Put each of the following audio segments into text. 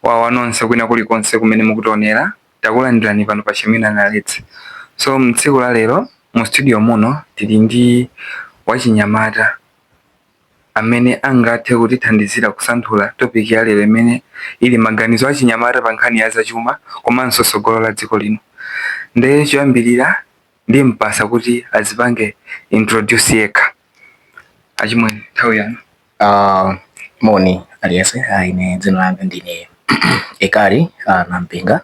wawa nonse kwina kulikonse kumene mukutionera takulandirani pano pa Shemina Naletse. So mtsiku la lero mu studio muno tili ndi wachinyamata amene angathe kutithandizira kusanthula topic ya lero imene ili maganizo achinyamata pa nkhani ya zachuma komanso tsogolo la dziko lino. Ndiye choyambirira ndi mpasa kuti azipange introduce yekha. Achimwene nthawi yanu. Moni aliyense, ine dzina langa ndine Ekari Nampinga.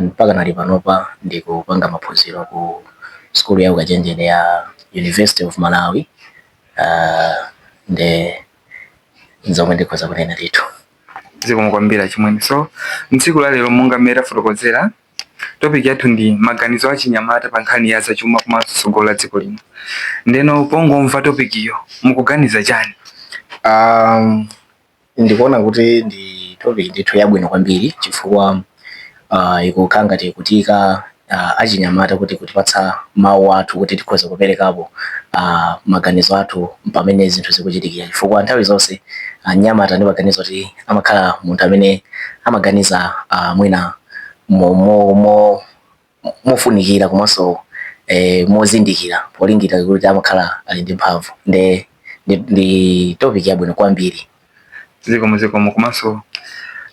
Mpaka nali panopa ndikupanga maphunziro ku skulu ya ukachenjede ya University of Malawi. Nzomwe ndikhoza kunena ndithu. Zikomo kwambiri achimwene. So mtsiku la lero monga mmene tafotokozera topic yathu ndi maganizo achinyamata pa nkhani ya zachuma komanso tsogolo la dziko lino. Ndeno pongomva topic iyo mukuganiza chani? Ndikuona kuti ndi topic ndithu yabwino kwambiri chifukwa ikukhala ngati kutika achinyamata kuti kutipatsa mawu athu kuti tikhoza kuperekapo maganizo athu pamene zinthu zikuchitikira, chifukwa nthawi zonse anyamata ndi maganizo kuti amakhala munthu amene amaganiza mwina mofunikira komanso mozindikira polingita kuti amakhala ali ndi mphamvu. Ndi topic yabwino kwambiri. Zikomo komanso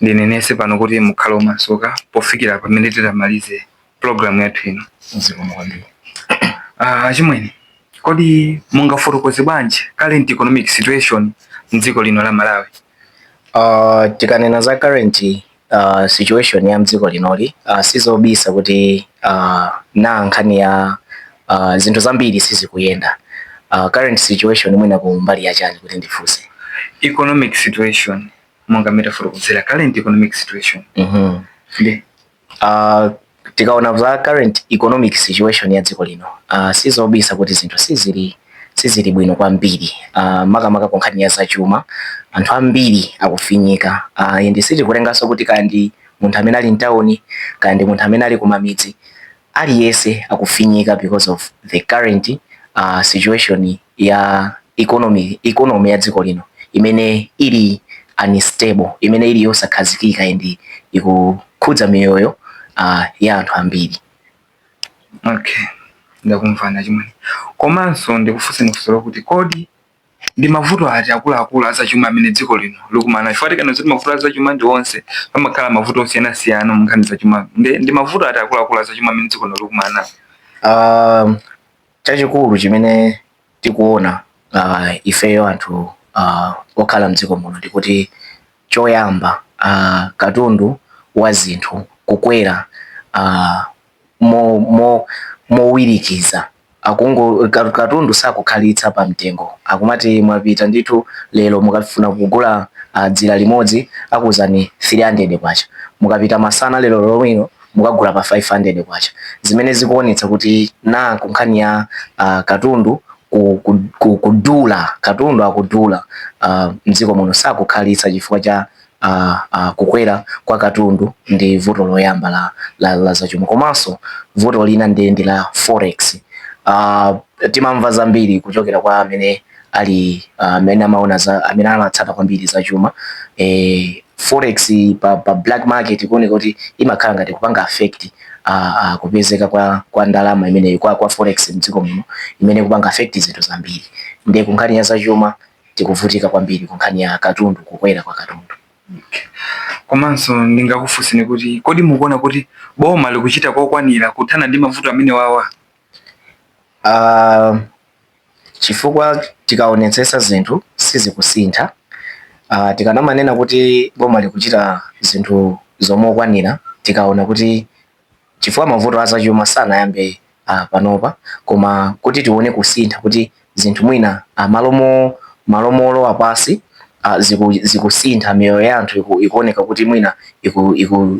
ndinenese pano kuti mukhala omasuka pofikira pamene titamalize program yathu ino. Zikomo kwambiri. Achimwene, kodi mungafotokoze bwanji current economic situation mdziko lino la Malawi? Tikanena za current situation ya mdziko linoli sizobisa kuti na nkhani ya zinthu zambiri sizikuyenda. Current situation mwina kumbali ya chani kuti ndifunse? Economic situation monga metafotokozera current economic situation. Tikaona za current economic situation ya dziko lino sizobisa kuti zinthu sizili bwino kwambiri. Makamaka ku nkhani ya zachuma anthu ambiri akufinyika. Ende sitikulenganso kuti kandi munthu amene ali mtawuni kandi munthu amene ali kumamidzi aliyense akufinyika because of the current situation ya economy ya dziko lino imene ili unstable, imene ili yosakhazikika indi ikukhudza miyoyo ya anthu ambiri. Okay, ndakumvana chimwene. Komanso ndikufunsa funso kuti kodi ndi mavuto ati akuluakulu azachuma amene dziko lino likumana? Chifukwa tikana zoti mavuto azachuma ndi onse, pamakhala mavuto osiyanasiyana mu nkhani zachuma. Ndi mavuto ati akuluakulu azachuma amene dziko lino likumana? Chachikulu chimene tikuona ifeyo anthu okhala mdziko muno ndikuti choyamba katundu wa zinthu kukwera mowirikiza. Katundu sakukhalitsa pa mtengo. Akumati mwapita ndithu lero mukafuna kugula dzira limodzi akuzani 300 kwacha, mukapita masana lero lomwino mukagula pa 500 kwacha. Zimene zikuonetsa kuti na kunkhani ya katundu kudula, katundu akudula mdziko muno sakukhalitsa chifukwa cha kukwera kwa katundu. Ndi vuto loyamba la zachuma. Komanso vuto lina ndi la forex. Timamva zambiri kuchokera kwa amene ali amene amaona za amene amatsata kwambiri zachuma. Forex pa black market kuoneka kuti imakhala ngati kupanga affect kupezeka kwa ndalama imene kwa forex mdziko muno imene kupanga affect zinthu zambiri. Ndiye kunkhani ya zachuma tikuvutika kwambiri kunkhani ya katundu, kukwera kwa katundu. Komanso ndingakufunseni kuti kodi mukuona kuti boma likuchita kokwanira kuthana ndi mavuto amene wawa? Chifukwa tikaonetsetsa zinthu sizikusintha. Tikanamanena kuti boma likuchita zinthu zomokwanira, tikaona kuti chifukwa mavuto azachuma sanayambe panopa, koma kuti tione kusintha kuti zinthu mwina malomo apasi zikusintha, miyoyo ya anthu ikuoneka kuti mwina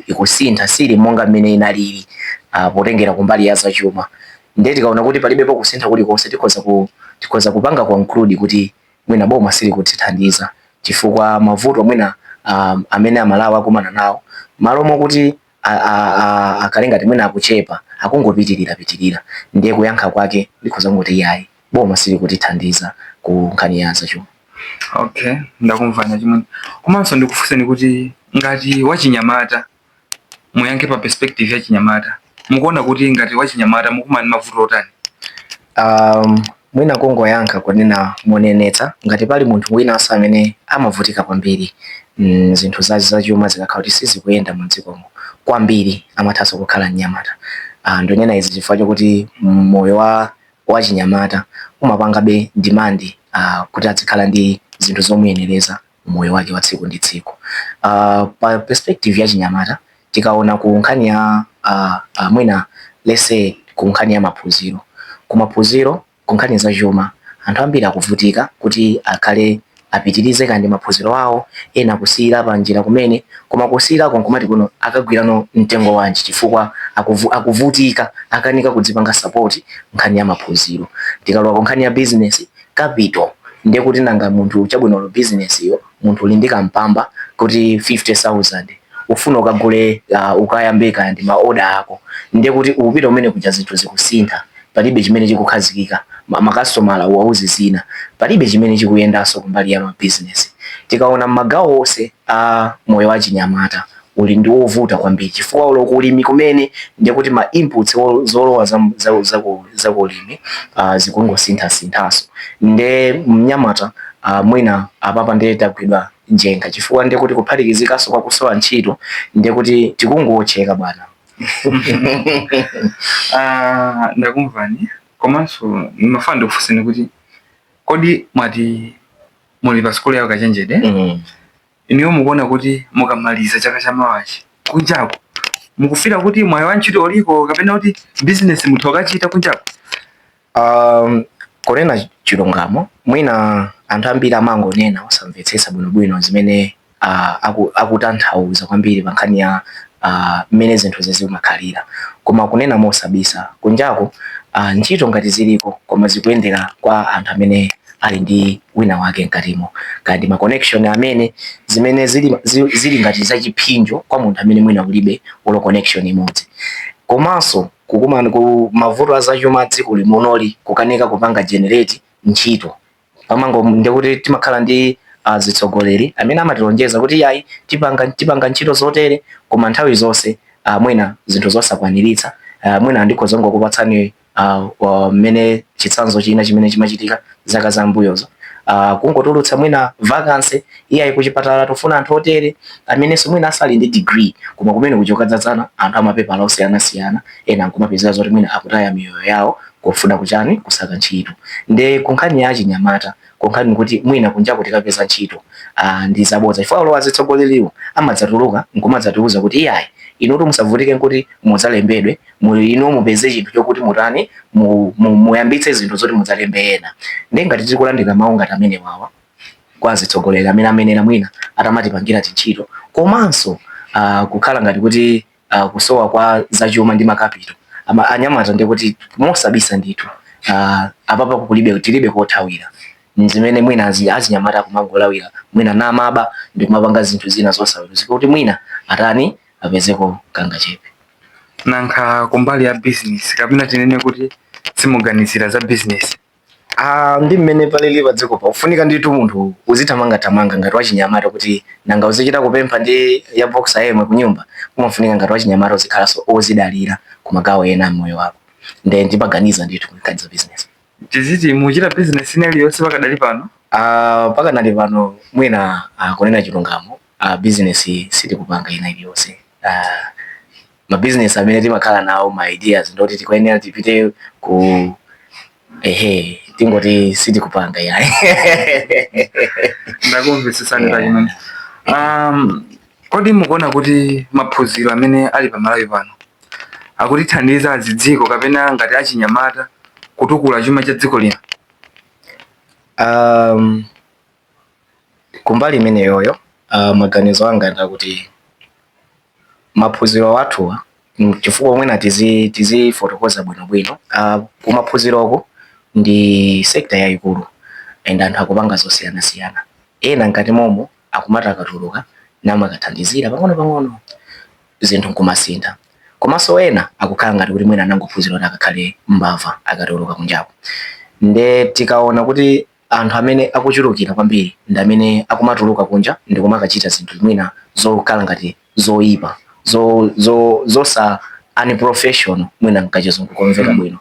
ikusintha sili monga mmene inalili potengera kumbali ya zachuma. Ndiye tikaona kuti palibepo kusintha kulikonse tikhoza kupanga conclude kuti mwina boma sili kutithandiza chifukwa mavuto mwina amene amalawa akumana nawo malomo kuti akalengati mwina akuchepa akungopitirira. Ndiye kuyankha kwake likhoza ngoti yayi boma sili kutithandiza ku nkhani ya zachuma. Okay, ndakumvanya chimwe. Komanso ndikufunseni kuti ngati wachinyamata muyankhe pa perspective ya chinyamata, mukuona kuti ngati wachinyamata mukumana mavuto otani? Mwina kungoyankha kunena monenetsa ngati pali munthu winanso amene amavutika kwambiri zinthu zachuma zikakhala kuti sizikuyenda mu dzikomo kwambiri, amathanso kukhala mnyamata. Ndonena izi chifukwa chokuti moyo wa chinyamata umapangabe demand kuti azikhala ndi zinthu zomuyenereza moyo wake wa tsiku ndi tsiku. Pa perspective ya chinyamata tikaona ku nkhani ya mwina lese ku nkhani ya maphunziro, kumaphunziro ku nkhani za chuma anthu ambiri akuvutika kuti akhale apitirize kandi maphunziro awo, ena kusiyira pa njira kumene, koma kusiyira konkomati kuno akagwirano mtengo wanji chifukwa akuvutika, akanika kudzipanga support nkhani ya maphunziro. Tikalowa ku nkhani ya business capital, ndiye kuti nanga munthu chabwino business iyo munthu ulindika mpamba kuti 50,000 ufuna ukagule ukayambeka ndi maorder ako, ndiye kuti upita umene kuja zinthu zikusintha, palibe chimene chikukhazikika, makastomala uwauze zina, palibe chimene chikuyendanso kumbali ya business. Tikaona magawo onse moyo wa chinyamata uli ndi wovuta kwambiri chifukwa ulo kulimi kumene ndiye kuti ma inputs zolowa za kulimi zikungosintha-sinthaso. Nde mnyamata mwina apapa ndiye tagwidwa njenga chifukwa ndiye kuti kuphatikizikaso kwa kusowa ntchito, ndiye kuti tikungocheka bwana. Ndakumvani, komanso nimafuna ndikufunseni kuti kodi mwati muli pa skulu ya Kachenjede, iniwo mukuona kuti mukamaliza chaka cha mawachi kunjako mukufira kuti mwayo wa ntchito uliko kapena kuti business muthu akachita kunjako? Kunena chilungamo mwina anthu ambiri amangonena osamvetsetsa bwinobwino zimene akutanthauza kwambiri pa nkhani ya mmene zinthu zimakhalira, koma kunena mosabisa kunjako ntchito ngati ziliko koma zikuyendera kwa anthu amene ali ndi wina wake mkatimo, kandi ma connection amene zimene zili ngati zachiphinjo kwa munthu amene mwina ulibe ulo connection imodzi. Komanso kukumana ku mavuto azachuma dziko limonoli kukanika kupanga generate ntchito pamango, ndiye kuti timakhala ndi zitsogoleri amene amatilonjeza kuti yayi tipanga ntchito zotere, koma nthawi zonse mwina zinthu zosakwaniritsa. Mwina ndikhoza kukupatsani mmene chitsanzo china chimene chimachitika zaka zambuyozo, kungotulutsa mwina vacancy iyayi kuchipatala tofuna anthu otere amenenso mwina asali ndi degree, koma kumene kuchokadzadzana anthu amapepala osiyanasiyana, ena nkumapezera zoti mwina akutaya miyoyo yawo kufuna kuchani kusaka ntchito. Nde kunkhani ya chinyamata kunkhani kuti mwina kunjako tikapeza ntchito ndi zabodza chifukwa lo azitsogoleriwo amadzatuluka nkumadzatiuza kuti iyayi inu musavutike kuti mudzalembedwe, inu mupeze chinthu chokuti mutani muyambitse zinthu zoti mudzalembere ena. Ndi ngati tikulandira mawu ngati amene wawa kwa azitsogolera amene mwina atamatipangira ntchito, komanso kukhala ngati kuti kusowa kwa zachuma ndi makapito anyamata, ndiye kuti mosabisa ndithu apapa tilibe kothawira zimene mwina azinyamata akumangolawira mwina namaba ndi kumapanga zinthu zina zosaweruzika kuti mwina atani apezeko kanga chepe. Nankha kumbali ya business kapena tinene kuti simuganizira za business? Ndi mmene palili padziko pa ufunika ndithu munthu uzithamanga ngati wachinyamata kuti nanga uzichita kupempha ndi ya boxa yemwe kunyumba, kumafunika ngati wachinyamata uzikhalanso ozidalira kumagawo ena mmoyo wako. Nde ndimaganiza ndithu kunkhani za business. Tiziti muchita business iliyonse pakadali pano? Pakadali pano mwina kunena chilungamo business sitikupanga ina iliyonse. Ma business amene timakhala nawo ma ideas ndoti tikuyenera tipite ku tingoti sitikupanga yayi. Ndakumvetsesani pachimene. Kodi mukuona kuti maphunziro amene ali pamalawi pano akutithandiza azidziko kapena ngati achinyamata kutukula chuma cha dziko lino? Kumbali imene yoyo maganizo anga ndakuti maphunziro athuwa chifukwa mwina tizifotokoza bwinobwino, kumaphunziroko ndi sekta yayikulu and anthu akupanga zosiyanasiyana. Ena ngati momo akumata akatuluka namwe akathandizira pang'ono zinthu nkumasintha, komanso ena akukhala ngati kuti mwina anangophunzira kuti akakhale mbava akatuluka kunjapo. Nde tikaona kuti anthu amene akuchulukira kwambiri ndi amene akumatuluka kunja ndi kumakachita zinthu mwina zokhala ngati zoyipa zosa unprofessional mwina mkachizungu komveka bwino.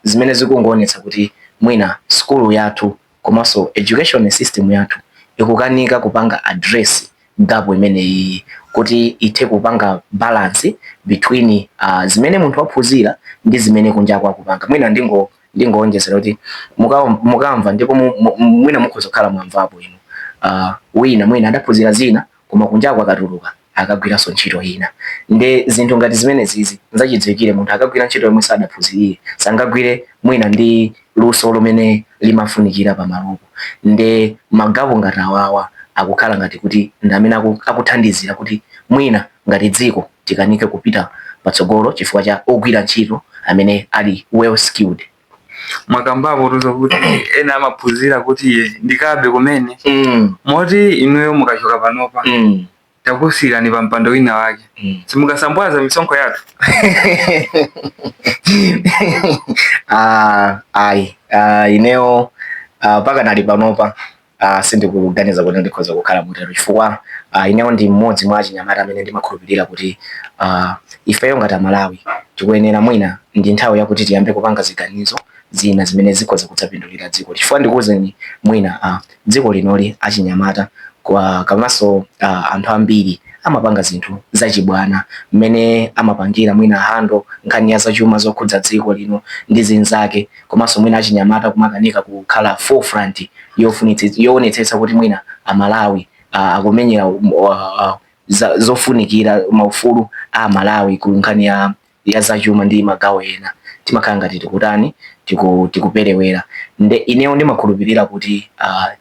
Zimene zikungoonetsa kuti mwina skulu yathu komanso education system yathu ikukanika kupanga address gap imeneyi kuti ithe kupanga balance between zimene munthu waphunzira ndi zimene kunja kwakupanga. Mwina ndingoonjezera kuti mukamva ndipo mwina mukhoza kukhala mwamvapo inu wina mwina adaphunzira zina koma kunja kwakatuluka akagwiranso ntchito ina. Nde zinthu ngati zimene zizi nzachidziwikire munthu akagwira ntchito yomwe sadaphunzirire sangagwire mwina ndi luso lomene limafunikira pamalopo. Nde magapo ngati awawa akukhala ngati kuti ndi amene akuthandizira kuti mwina ngati dziko tikanike kupita patsogolo chifukwa cha ogwira ntchito amene ali well skilled. Mwakambapo tuzo kuti ena amaphunzira kuti ndikabe kumene moti inuyo mukachoka panopa takusirani pa mpando wina wake simukasambwaza misonkho yathu. Ineyo paka nali panopa sindikuganiza kuti ndikhoza kukhala mutero chifukwa ineyo ndi mmodzi mwa achinyamata amene ndimakhulupirira kuti ifeyo ngati Malawi tikuyenera mwina ndi nthawi yakuti tiyambe kupanga ziganizo zina zimene zikhoza kudzapindulira dziko. Chifukwa ndikuwuzeni mwina dziko linoli achinyamata komanso anthu ambiri amapanga zinthu zachibwana mmene amapangira mwina hando nkhani ya zachuma zokhudza dziko lino ndi zinzake komanso mwina achinyamata kumakanika kukhala forefront yoonetsetsa kuti mwina Amalawi akumenyera zofunikira maufulu a Malawi ku nkhani ya zachuma ndi magawo ena. Timakhala ngati tikutani tikuperewera. Nde ineyo ndimakhulupirira kuti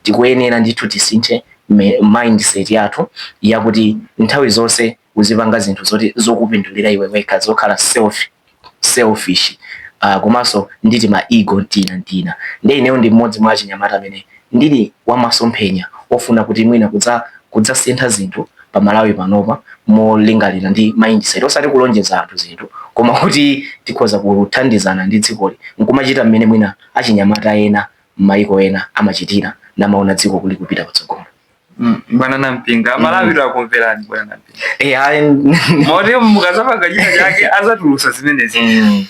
tikuyenera ndithu tisinthe mindset yathu yakuti nthawi zonse uzipanga zinthu zoti zokupindulira iwe weka zokhala selfish komanso nditi ma ego ntina. Nde ineyo ndi mmodzi mwa achinyamata amene ndili wamasomphenya ofuna kuti mwina kudzasintha zinthu pa Malawi panopa molingalira ndi mindset osati kulonjeza anthu zinthu koma kuti tikhoza kuthandizana ndi dzikoli nkumachita mmene mwina achinyamata ena m'mayiko ena amachitira namaona dziko kuli kupita patsogolo. Bwana Nampinga Malawi akumverani bwana Nampinga. Mori mukazapanga china chake azatulusa zimenezi.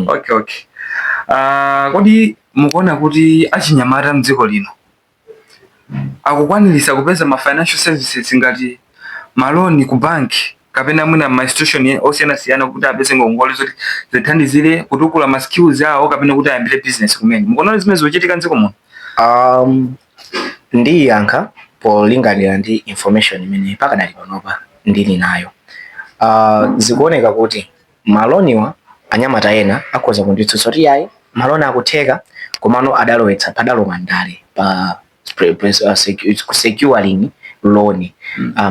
Okay. Kodi mukuona kuti achinyamata mdziko lino akukwanirisa kupeza ma financial services ngati maloni ku bank kapena mwina ma institution osiyana kuti apese ngongole zoti zithandizire kutukula ma skills awo kapena kuti ayambire business kumene. Mukuona zimene zochitika mdziko muno? Ndi yankha polingalira ndi information imene pakadali panopa ndili nayo. Zikuoneka kuti maloniwa anyamata ena akhoza kunditsutsa kuti yayi maloni akutheka komano adalowetsa padalowa ndale pa securing loan.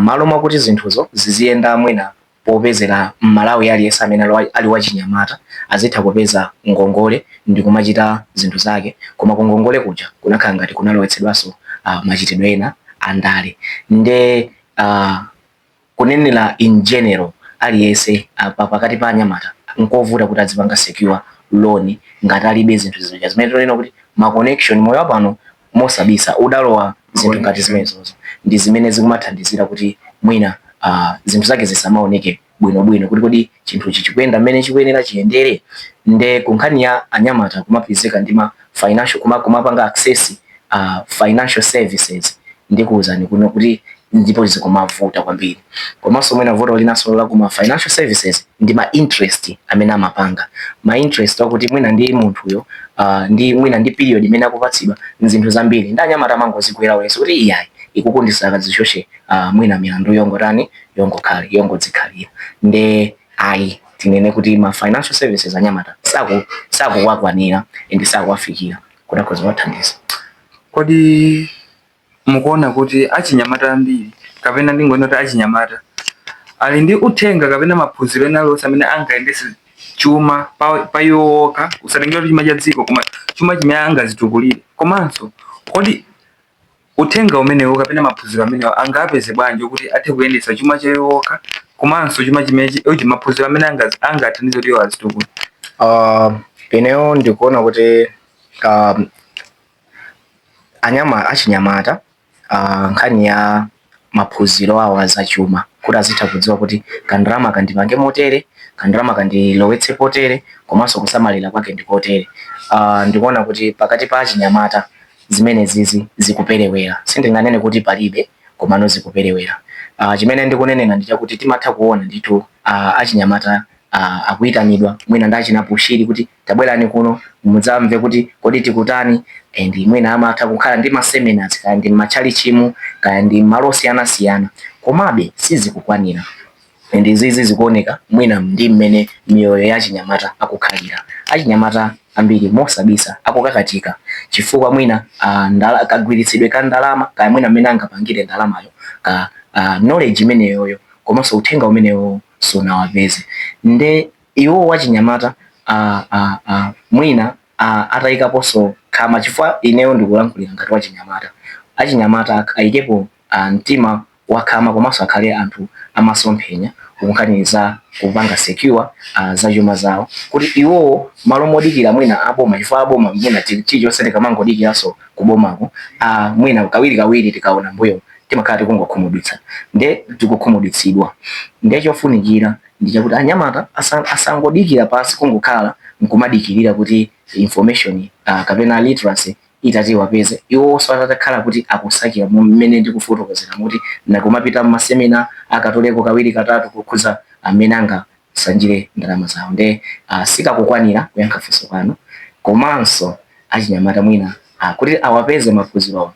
Malo mwakuti zinthuzo ziziyenda mwina popezera Malawi aliyense amene ali wachinyamata azitha kupeza ngongole ndi kumachita zinthu zake koma kungongole kuja kunakhala ngati kunalowetsedwaso machitidwe ena andale. Nde kunenera in general aliyense pakati pa anyamata nkovuta kuti azipanga secure loan ngati alibe zinthu zija zimene tonena kuti ma connection moyo pano mosabisa udalowa zinthu ngati zimenezozo ndi zimene zikumathandizira kuti mwina zinthu zake zisamaoneke bwino kuti chinthu chikwenda mmene chikuyenera chiyendere. Nde kunkhani ya anyamata kumapezeka ndi ma financial kumapanga access financial services ndikuwuzani kuno kuti ndipo zikumavuta kwambiri. Komanso mwina vuto linaso la kuma financial services ndi ma interest amene amapanga ma interest akuti mwina ndi munthuyo ndi mwina ndi period imene akupatsidwa zinthu zambiri ndi anyamata mangozigwera wenso kuti iyayi ikukundisa kazishoshe mwina milandu yongodzikhalira. Nde ayi tinene kuti ma financial services anyamata sakuwakwanira ndi sakuwafikira kudakhoza kuwathandiza. Kodi mukuona kuti achinyamata ambiri kapena ndingoona kuti achinyamata ali ndi uthenga kapena maphunziro ena lonse amene angayendese chuma payoka usatengera kuti chuma cha dziko koma chuma chimene angazitukulire komanso kodi uthenga umenewo kapena maphunziro amenewo angapeze bwanji kuti athe kuyendesa chuma chayoka komanso chuma chimenechi maphunziro amene angathandize kuti iwo azitukule? Ineyo ndikuona kuti achinyamata nkhani ya maphunziro awo azachuma kuti azitha kudziwa kuti kandalama kandipange motere, kandalama kandilowetse potere, komanso kusamalira kwake ndikotere. Ndikuona kuti pakati pa achinyamata zimene zizi zikuperewera. Sindinganene kuti palibe, komano zikuperewera. Chimene ndikunenera ndi chakuti timatha kuona ndithu achinyamata akuitanidwa mwina ndachinapushiri kuti tabwerani kuno mudzamve kuti kodi tikutani, and mwina amatha kukhala ndi maseminars kaya ndi machalichimu kaya ndi malo osiyanasiyana, komabe sizikukwanira. And izizi zikuoneka mwina ndi mmene miyoyo ya achinyamata akukhalira. Achinyamata ambiri mosabisa akukakatika chifukwa mwina kagwiritsidwe ka ndalama kaya mwina mmene angapangire ndalamayo ka knowledge imeneyoyo komanso uthenga umeneyo sunawapeze. Nde iwo wachinyamata mwina atayikaponso kama chifukwa ineyo ndikulankhulira ngati wachinyamata. Achinyamata ayikepo mtima wakama komanso akhale anthu amasomphenya kukankhaniza kupanga secure za chuma zawo, kuti iwo malo modikira mwina aboma chifukwa aboma mwina chilichonse tikamangodikiraso kubomako mwina kawiri tikaona mbuyo timakhala tikungokhumudwitsa. Nde tikukhumudwitsidwa. Nde chofunikira ndi chakuti anyamata asangodikira pasi kungokhala nkumadikirira kuti information kapena literacy itati wapeze. Iwo atakhala kuti akusakira mmene ndikufotokozera kuti nakumapita mmasemina akatoleko kawiri katatu kukhuza amene angasanjire ndalama zawo. Nde sikakukwanira kuyankha funso pano, komanso achinyamata mwina kuti awapeze maphunziro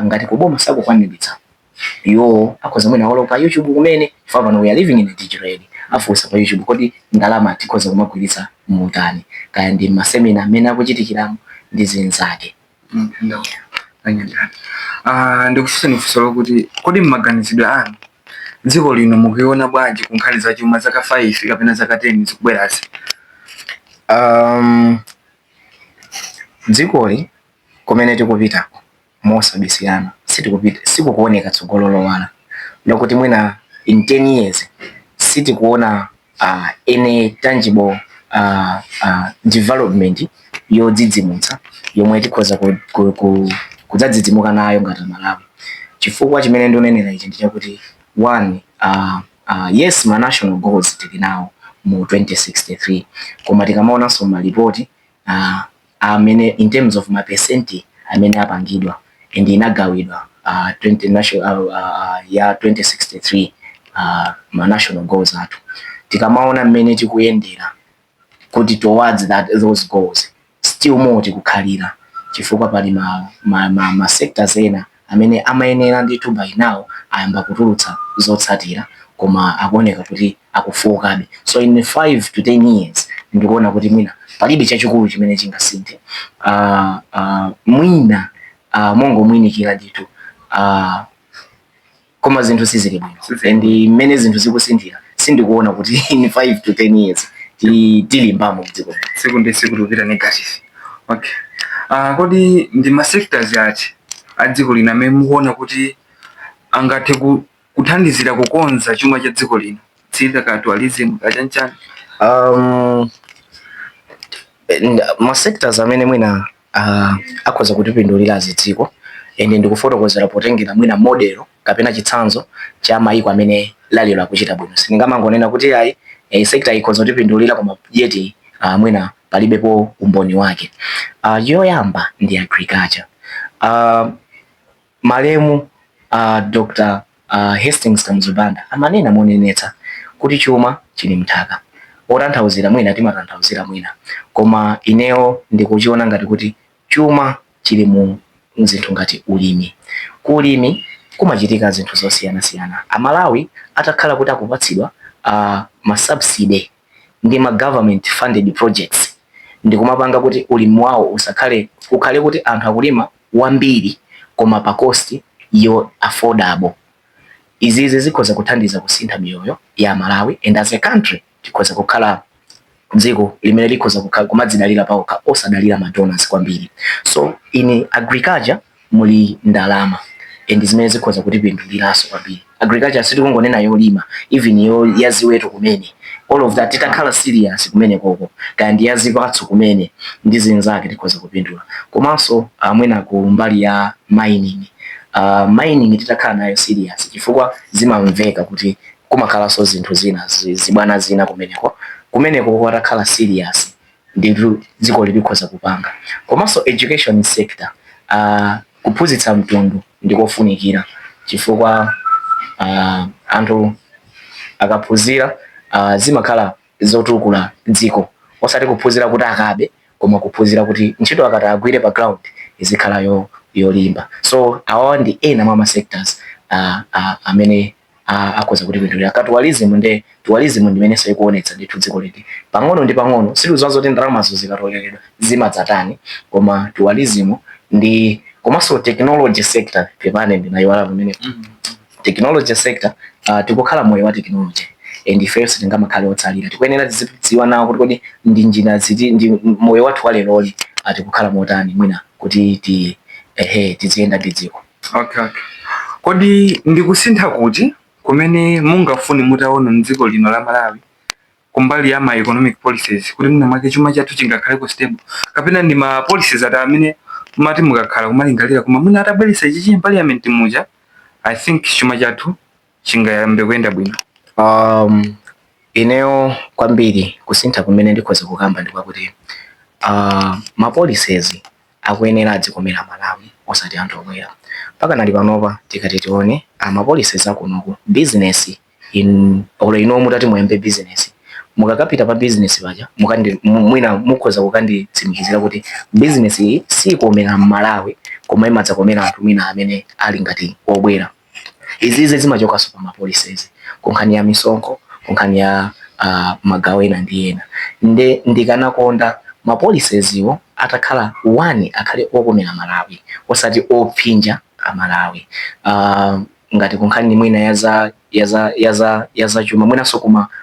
ngati kuboma sakukwaniritsa, iwo akhoza mwina walo pa YouTube kumene chifukwa pano we are living in a digital age. Afunsa pa YouTube kodi ndalama tikhoza kumagwiritsa mutani kaya ndi masemina amene akuchitikiramo ndi zinzake. No. Ndikushishani funso lokuti kodi mmaganizidwe anu dziko lino mukuiona bwanji ku nkhani za chuma zaka 5 kapena zaka 10 zikubwerazi? Dzikoli kumene tikupitako mosabisiyana sikukuoneka tsogololo wala lokuti mwina in 10 years sitikuona any tangible development yodzidzimutsa yomwe tikhoza kudzadzidzimuka nayo ngati Malawi. Chifukwa chimene ndionenera ichi ndi chakuti one, yes ma national goals tili nawo mu 2063, koma tikamaonanso malipoti amene in terms of ma percent amene apangidwa and inagawidwa ya 2063 ma national goals athu, tikamaona mmene tikuyendera kuti towards those goals still more tikukhalira chifukwa pali ma sectors ena amene amayenera ndithu by now ayamba kutulutsa zotsatira koma akuoneka kuti akufokabe. So in 5 to 10 years ndikuona kuti mwina palibe chachikulu chimene chingasinthe. Mwina mongo mwinikira ndithu koma zinthu sizili bwino, and mmene zinthu zikusinthira sindikuona kuti in 5 to 10 years tili mbamo mdziko siku ndi siku tikupita negative. Okay. Kodi ndi ma sectors ati adziko lino amene mukuona kuti angathe kuthandizira kukonza chuma cha dziko lino, tsida ka tourism kachanchani? Ma sectors amene mwina akhoza kutipindulira dziko ende ndikufotokozera potengera mwina modelo kapena chitsanzo cha mayiko amene lalero akuchita bwino. Sindingamangonena kuti ayi sector ikhoza kutipindulira koma yeti mwina palibepo umboni wake. Yoyamba ndi agriculture. Malemu Dr. Hastings Kamuzubanda amanena monenetsa kuti chuma chili mthaka. Otanthauzira mwina timatanthauzira mwina, koma ineyo ndikuchiona ngati kuti chuma chili mu zinthu ngati ulimi. Kulimi kumachitika zinthu zosiyanasiyana. Amalawi atakhala kuti akupatsidwa ma subsidy ndi ma government funded projects ndikumapanga kuti ulimi wawo ukhale kuti anthu akulima wambiri koma pa cost yo affordable. Izizi zikhoza kuthandiza kusintha miyoyo ya Malawi, and as a country tikhoza kukhala dziko limene likhoza kukhala kumadzidalira paokha osadalira ma donors kwambiri. So in agriculture muli ndalama and zimene zikhoza kutipinduliranso kwambiri. Agriculture sitikungonena yolima, even yo yaziweto kumene, all of that titakhala serious kumene koko kandi yazipatso kumene ndi zinzake tikhoza kupindula. Komanso mwina ku mbali ya mining mining titakhala nayo serious chifukwa zimamveka kuti kumakhala so zinthu zina zibwana zina kumeneko kwatakhala serious nditu dziko likhoza kupanga. Komanso education sector kuphunzitsa mtundu ndikofunikira chifukwa anthu akaphunzira zimakhala zotukula dziko osati kuphunzira kuti akabe koma kuphunzira kuti ntchito akati agwire pa ground izikhala yolimba. So awa ndi ena mwa sectors amene akhoza kuti pindulira ka tourism ndimenenso ikuonetsa ndithu dziko liti pang'ono ndi pang'ono situzonzo kuti ndalamazo zikatoleredwa zimadzatani koma tourism ndi komanso technology sector pepane ndinayiwala pamene technology sector tikukhala moyo wa technology and first tingamakhale otsalira tikuyenera tizidziwa nawo kuti kodi ndi njira ziti ndi moyo wathu wa leloli tikukhala motani mwina kuti tiziyenda ndi dziko. Okay. Kodi ndikusintha kuti kumene mungafuni mutaona mdziko lino la Malawi kumbali ya ma economic policies kuti muna mwake chuma chathu chingakhale ku stable kapena ndi ma policies amene mati mukakhala kumalingalira koma mwina atabweretsa ichi parliament muja I think chuma chathu chingayambe kuyenda bwino. Ineyo kwambiri kusintha kumene ndikhoza kukamba ndikwakuti ma policies akuyenera adzikomera Malawi osati anthu obwera. Paka nali panopa tikati tione ma policies akunoku business ino mutati muyambe business mukakapita pa business paja mwina mukhoza kukanditsimikizira kuti business iyi sikomera Malawi koma imadzakomera anthu mwina amene ali ngati obwera. Izi zimachoka so pa ma policies kunkhani ya misonkho kunkhani ya magawo ena ndi ena ndikanakonda ma policies iwo atakhala one akhale okomera Malawi osati ophinja Malawi ngati kunkhani mwina yaza chuma mwina so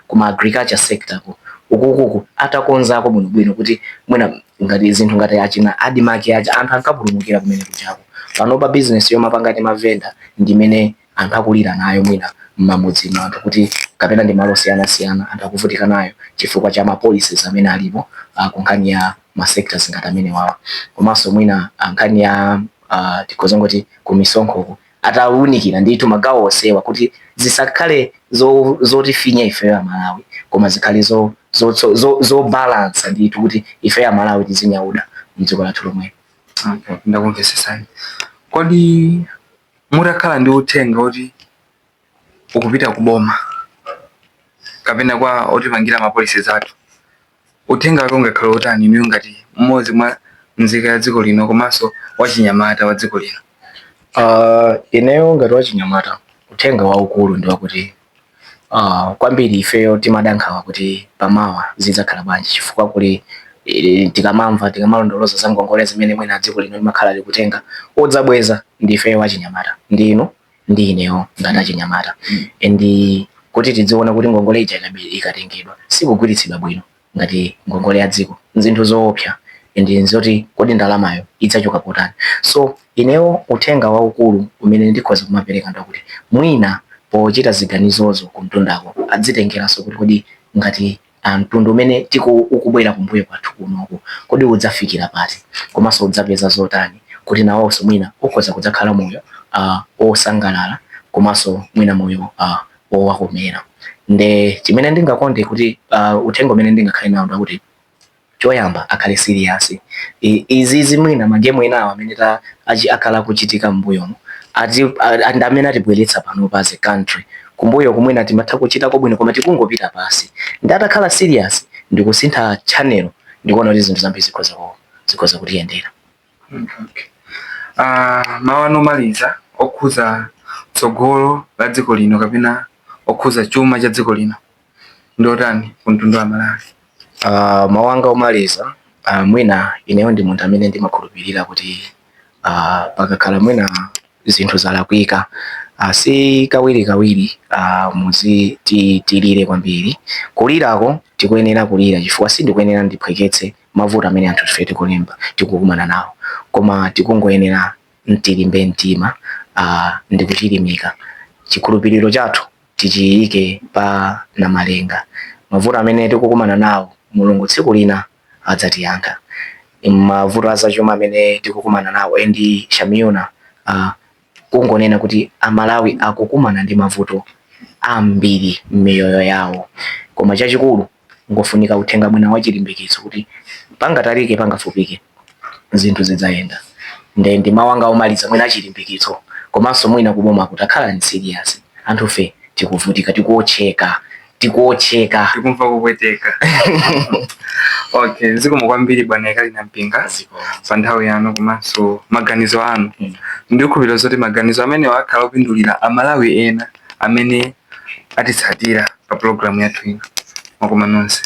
kuma agriculture sector ukukuku atakonzako bwino kuti mwina ngati zinthu ngati achina adimaki aja anthu ankapulumukira kumene kuchako panopa business yoma pangati mavenda ndimene anthu akulira nayo mwina mmamudzi anthu kuti kapena ndi malo siyana anthu akuvutika nayo chifukwa cha ma policies amene alipo kunkhani ya ma sectors ngati amene wawa komanso mwina nkhani ya tikhoza ngoti kumisonkho atawunikira ndithu magawo osewa kuti zisakhale zotifinya ife ya Malawi koma zikhale zo balance ndithu kuti ife ya Malawi tizinyauda mdziko lathu lomwe. Okay, ndakumvesesani. Kodi mutakhala ndi uthenga kuti ukupita kuboma kapena kwa otipangira ma policies athu uthenga wake ungakhala utani niyo ngati mmodzi mwa nzika ya dziko lino komanso wachinyamata wa dziko lino? Ineyo ngati wachinyamata uthenga waukulu ndi wakuti kwambiri ifeyo timadankhawa kuti pamawa zidzakhala bwanji chifukwa kuli tikamalondoloza za ngongole zimene mwina dziko lino limakhala likutenga odzabweza ndi ifeyo wachinyamata ndino ndi ineyo ngati achinyamata and kuti tidziona kuti ngongole ija ikatengedwa sikugwiritsidwa bwino ngati ngongole ya dziko nzinthu zoopsa ndi nzoti kodi ndalamayo idzachoka potani. So ineyo uthenga waukulu umene ndikhoza kumapereka ndakuti mwina pochita ziganizozo kumtundako adzitengeranso kuti kodi ngati mtundu umene ukubwera kumbuyo kwathu kunoku kodi udzafikira pati komanso udzapeza zotani kuti nawonso mwina ukhoza kudzakhala moyo osangalala komanso mwina moyo owakomera. Nde chimene ndingakonde kuti uthenga umene ndingakhale nawo ndakuti choyamba akhale serious. Izi mwina magemu enawo amene akhala kuchitika mbuyomo ndi amene atibweretsa pano pa as a country kumbuyo kumwina timatha kuchita kobwino koma tikungopita pasi ndi atakhala serious ndikusintha channel ndikuona kuti zinthu zambiri zikhoza kutiyendera. Okay. Mawanomaliza okhuza tsogolo la dziko lino kapena okhuza chuma cha dziko lino ndotani kumtundu wa Malawi? Mawanga omaliza mwina ineyo ndi munthu amene ndimakhulupirira kuti pakakhala mwina zinthu zalakwika si kawiri muzi tilire kwambiri. Kulirako tikuyenera kulira chifukwa sindikuyenera ndiphweketse mavuto amene anthu tife tikukumana nawo koma tikungoyenera tilimbe mtima ndikuchilimika chikhulupiriro chathu tichiyike pa namalenga. Mavuto amene tikukumana nawo Mulungu tsiku lina adzatiyankha. Mavuto azachuma amene tikukumana nawo endi Shamiona kungonena kuti Amalawi akukumana ndi mavuto ambiri m'miyoyo yawo, koma chachikulu ngofunika uthenga mwina wa chilimbikitso kuti pangatalike pangafupike zinthu zidzayenda. Ndi mawanga omaliza mwina chilimbikitso, komanso mwina kuboma kuti akhala ni serious, anthufe tikuvutika, tikuotcheka tikumva kupweteka. Okay, zikomo kwambiri bwana Ekalina Mpinga pa nthawi yanu komanso maganizo anu. Ndikukhulupirira zoti maganizo amene wakhala opindulira Amalawi ena amene atitsatira pa program yathu ino. Mwakoma nonse.